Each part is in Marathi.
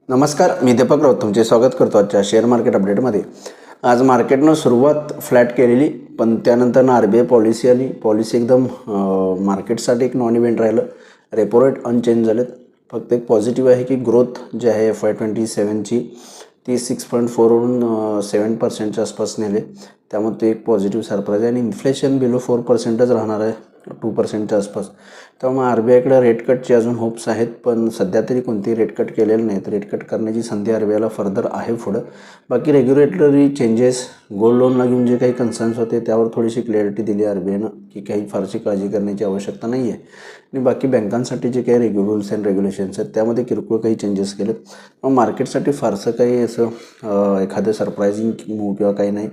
नमस्कार, मी दीपक राऊत तुमचे स्वागत करतो आजच्या शेअर मार्केट अपडेटमध्ये. आज मार्केटनं सुरुवात फ्लॅट केलेली, पण त्यानंतर RBI पॉलिसी आली. पॉलिसी एकदम मार्केटसाठी एक नॉन इव्हेंट राहिलं. रेपो रेट अनचेंज झालेत. फक्त एक पॉझिटिव्ह आहे की ग्रोथ जी आहे FY27ची ती 6.4वरून 7% आसपास नेले. त्यामुळे ते एक पॉझिटिव्ह सरप्राईज आहे. आणि इन्फ्लेशन बिलो 4%च राहणार आहे, 2%च्या आसपास. त्यामुळे RBIकडे रेट कटचे अजून होप्स आहेत, पण सध्या तरी कोणतीही रेट कट केलेलं नाही. तर रेट कट करण्याची संधी RBIला फर्दर आहे पुढं. बाकी रेग्युलेटरी चेंजेस, गोल्ड लोनला घेऊन जे काही कन्सर्न्स होते त्यावर थोडीशी क्लॅरिटी दिली RBIनं की काही फारशी काळजी करण्याची आवश्यकता नाही आहे. आणि बाकी बँकांसाठी जे काही रूल्स अँड रेग्युलेशन्स आहेत त्यामध्ये किरकोळ काही चेंजेस केलेत. मग मार्केटसाठी फारसं काही असं एखादं सरप्रायझिंग मूव किंवा काही नाही.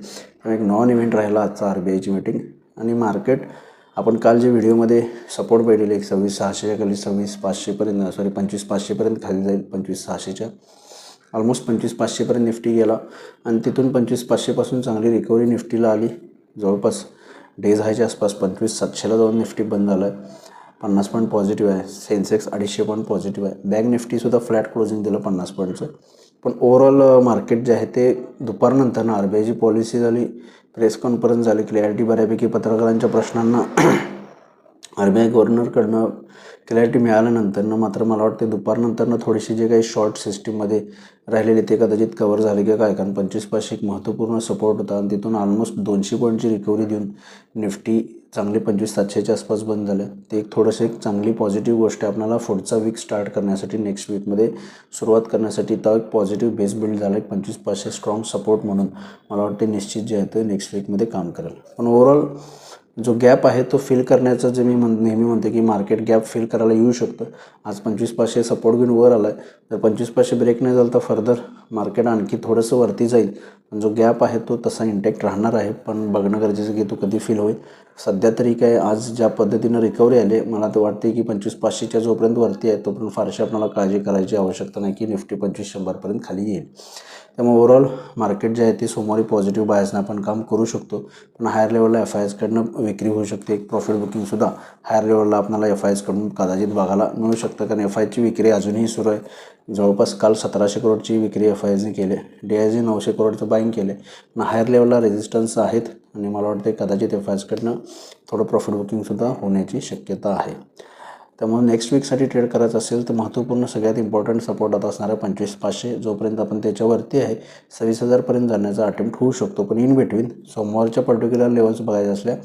एक नॉन इव्हेंट राहिला आजचा RBIची मीटिंग. आणि मार्केट आपण काल जे व्हिडिओमध्ये सपोर्ट भेटले 26,600च्या खाली 26,500पर्यंत 25,500पर्यंत खाली जाईल. 25,600च्या ऑलमोस्ट 25,500पर्यंत निफ्टी गेला आणि तिथून 25,500पासून चांगली रिकव्हरी निफ्टीला आली. जवळपास डेज हायच्या आसपास 25,700ला जाऊन निफ्टी बंद झाला आहे. 50 पॉईंट पॉझिटिव्ह आहे. सेन्सेक्स 250 पॉईंट पॉझिटिव्ह आहे. बँक निफ्टीसुद्धा फ्लॅट क्लोजिंग दिलं 50 पॉईंटचं. पण ओव्हरऑल मार्केट जे आहे ते दुपारनंतर RBIची पॉलिसी झाली, प्रेस कॉन्फरन्स झाली, क्लॅरिटी बऱ्यापैकी पत्रकारांच्या प्रश्नांना RBI गव्हर्नरकडनं क्लॅरिटी मिळाल्यानंतरनं मात्र मला वाटते दुपारनंतरनं थोडीशी जे काही शॉर्ट सिस्टीममध्ये राहिलेले ते कदाचित कवर झाले की काय. कारण 25,500 एक महत्त्वपूर्ण सपोर्ट होता आणि तिथून ऑलमोस्ट 200 पॉईंटची रिकव्हरी देऊन निफ्टी चांगली 25,700च्या आसपास बंद झालं. ते एक थोडंसं एक चांगली पॉझिटिव्ह गोष्ट आहे आपल्याला पुढचा वीक स्टार्ट करण्यासाठी, नेक्स्ट वीकमध्ये सुरुवात करण्यासाठी. तर एक पॉझिटिव्ह बेस बिल्ड झाला आहे. 25,500 स्ट्रॉंग सपोर्ट म्हणून मला वाटते निश्चित जे आहे ते नेक्स्ट वीकमध्ये काम करेल. पण ओव्हरऑल जो गॅप आहे तो फिल करण्याचं जे मी नेहमी म्हणते की मार्केट गॅप फिल करायला येऊ शकतं. आज 25,500 सपोर्ट घेऊन वर आला आहे. तर 25,500 ब्रेक नाही झालं तर फर्दर मार्केट आणखी थोडंसं वरती जाईल. पण जो गॅप आहे तो तसा इंटॅक्ट राहणार आहे. पण बघणं गरजेचं की तो कधी फिल होईल. सध्या तरी काय आज ज्या पद्धतीनं रिकव्हरी आली मला तर वाटते की 25,500च्या जोपर्यंत वरती आहे तोपर्यंत फारशी आपल्याला काळजी करायची आवश्यकता नाही की निफ्टी 25,100पर्यंत खाली येईल. त्यामुळे ओव्हरऑल मार्केट जे आहे ते सोमवारी पॉझिटिव्ह बायसनं आपण काम करू शकतो. पण हायर लेवलला FISकडनं विक्री होऊ शकते. एक प्रॉफिट बुकिंगसुद्धा हायर लेवलला आपल्याला FISकडून कदाचित बघायला मिळू शकतं. कारण FIची विक्री अजूनही सुरू आहे. जवळपास काल 1,700 करोडची विक्री FIsने केली. DISने 900 करोडचं बाईंग केले. पण हायर लेवलला रेजिस्टन्स आहेत आणि मला वाटते कदाचित FIsकडनं थोडं प्रॉफिट बुकिंगसुद्धा होण्याची शक्यता आहे. त्यामुळे नेक्स्ट वीकसाठी ट्रेड करायचं असेल तर महत्त्वपूर्ण सगळ्यात इम्पॉर्टंट सपोर्ट आता असणार आहे 25,500. जोपर्यंत आपण त्याच्यावरती आहे 26,000पर्यंत जाण्याचा अटेम्प्ट होऊ शकतो. पण इन बिटवीन सोमवारच्या पर्टिक्युलर लेवल्स बघायचे असल्या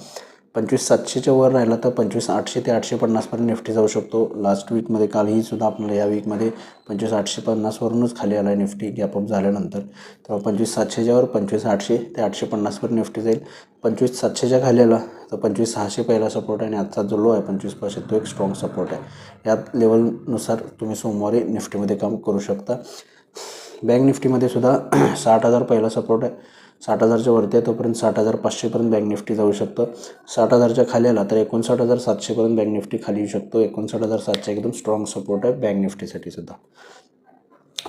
25,700च्या वर राहिला तर 25,800 ते 850पर्यंत निफ्टी जाऊ शकतो. लास्ट वीकमध्ये कालही सुद्धा आपल्याला या वीकमध्ये 25,850वरूनच खाली आला आहे निफ्टी गॅपअप झाल्यानंतर. तेव्हा 25,700च्या वर 25,800 ते 850पर्यंत निफ्टी जाईल. 25,700च्या खाली आला तर 25,600 पहिला सपोर्ट आहे आणि आजचा जो लो आहे 25,500 तो एक स्ट्रॉंग सपोर्ट आहे. यात लेवलनुसार तुम्ही सोमवारी निफ्टीमध्ये काम करू शकता. बँक निफ्टीमध्ये सुद्धा 60,000 पहिला सपोर्ट आहे. 60,000च्या वरती आहे तोपर्यंत 60,500पर्यंत बँक निफ्टी जाऊ शकतं. 60,000च्या खाली आला तर 59,700पर्यंत बँक निफ्टी खाली येऊ शकतो. 59,700 एकदम स्ट्रॉंग सपोर्ट आहे बँक निफ्टीसाठी सुद्धा.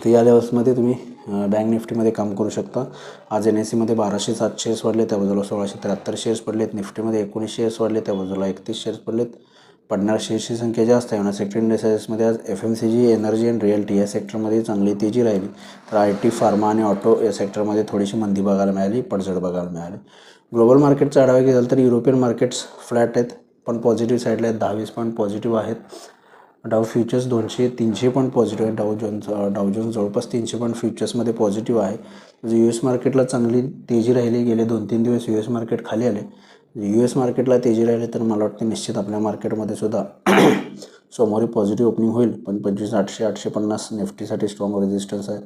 तर या लेवल्समध्ये तुम्ही बँक निफ्टीमध्ये काम करू शकता. आज NSEमध्ये 1,207 शेअर्स वाढले, त्या बाजूला 1,673 शेअर्स पडलेत. निफ्टीमध्ये 19 शेअर्स वाढले, त्या बाजूला 31 शेअर्स पडलेत. पडणाऱ्या शेअर्सची संख्या जास्त आहे. सेक्टर इंडिसेसमध्ये आज FMCG, एनर्जी अँड रिअल्टी या सेक्टरमध्ये चांगली तेजी राहिली. तर IT, फार्मा आणि ऑटो या सेक्टरमध्ये थोडीशी मंदी बघायला मिळाली, पडझड बघायला मिळाली. ग्लोबल मार्केटचा आढावा घेतला तर युरोपियन मार्केट्स फ्लॅट आहेत पण पॉझिटिव्ह साईडला आहेत. 10-20 पॉईंट पॉझिटिव्ह आहेत. डाव फ्युचर्स 200-300 पॉईंट पॉझिटिव्ह आहे. डाव जोन्स जवळपास 300 पॉईंट फ्युचर्समध्ये पॉझिटिव्ह आहे. म्हणजे US मार्केटला चांगली तेजी राहिली. गेले 2-3 दिवस US मार्केट खाली आले. US मार्केटला तेजी राहिली तर मला वाटतं निश्चित आपल्या मार्केटमध्ये सुद्धा सोमवारी पॉझिटिव्ह ओपनिंग होईल. पण 25,800-850 निफ्टीसाठी स्ट्रॉंग रेजिस्टन्स आहे.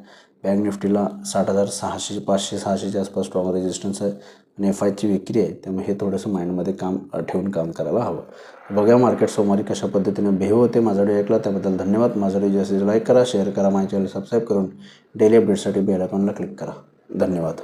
बँक निफ्टीला 60,600, 500-600च्या आसपास स्ट्रॉंग रेजिस्टन्स आहे आणि FIची विक्री आहे. त्यामुळे हे थोडंसं माइंडमध्ये ठेवून काम करायला हवं. बघा मार्केट सोमवारी कशा पद्धतीनं बिहेव होते. माझा व्हिडिओ ऐकला त्याबद्दल धन्यवाद. माझा व्हिडिओ जास्तीत लाईक करा, शेअर करा, माझ्या चॅनल सबस्क्राईब करून डेली अपडेटसाठी बेल आयकॉनला क्लिक करा. धन्यवाद.